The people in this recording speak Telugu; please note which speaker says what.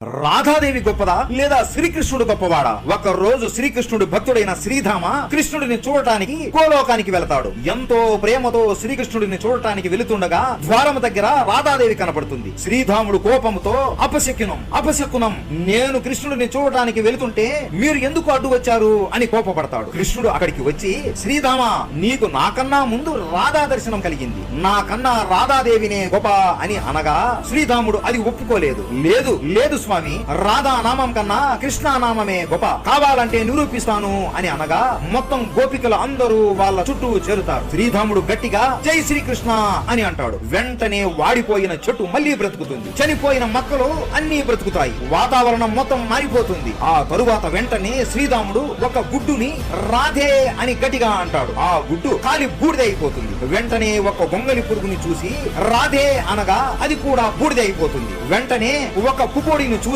Speaker 1: రాధాదేవి గొప్పదా లేదా శ్రీకృష్ణుడు గొప్పవాడా? ఒక రోజు శ్రీకృష్ణుడు భక్తుడైన శ్రీధామ కృష్ణుడిని చూడటానికి గోలోకానికి వెళతాడు. ఎంతో ప్రేమతో శ్రీకృష్ణుడిని చూడటానికి వెళుతుండగా ద్వారం దగ్గర రాధాదేవి కనపడుతుంది. శ్రీధాముడు కోపంతో అపశకునం, నేను కృష్ణుడిని చూడటానికి వెళుతుంటే మీరు ఎందుకు అడ్డు వచ్చారు అని కోపపడతాడు. కృష్ణుడు అక్కడికి వచ్చి, శ్రీధామ, నీకు నాకన్నా ముందు రాధా దర్శనం కలిగింది, నాకన్నా రాధాదేవినే గొప్ప అని అనగా శ్రీధాముడు అది ఒప్పుకోలేదు. లేదు స్వామి, రాధా నామం కన్నా కృష్ణ నామమే గొప్ప, కావాలంటే నిరూపిస్తాను అని అనగా మొత్తం గోపికలు అందరూ వాళ్ళ చుట్టూ చేరుతారు. శ్రీధాముడు గట్టిగా జై శ్రీకృష్ణ అని అంటాడు. వెంటనే వాడిపోయిన చెట్టు మళ్లీ బ్రతుకుతుంది, చనిపోయిన మొక్కలు అన్ని బ్రతుకుతాయి, వాతావరణం మొత్తం మారిపోతుంది. ఆ తరువాత వెంటనే శ్రీధాముడు ఒక గుడ్డుని రాధే అని గట్టిగా అంటాడు. ఆ గుడ్డు కాలి బూడిద అయిపోతుంది. వెంటనే ఒక గొంగలి పురుగుని చూసి రాధే అనగా అది కూడా బూడిద అయిపోతుంది. వెంటనే ఒక పుపోడిని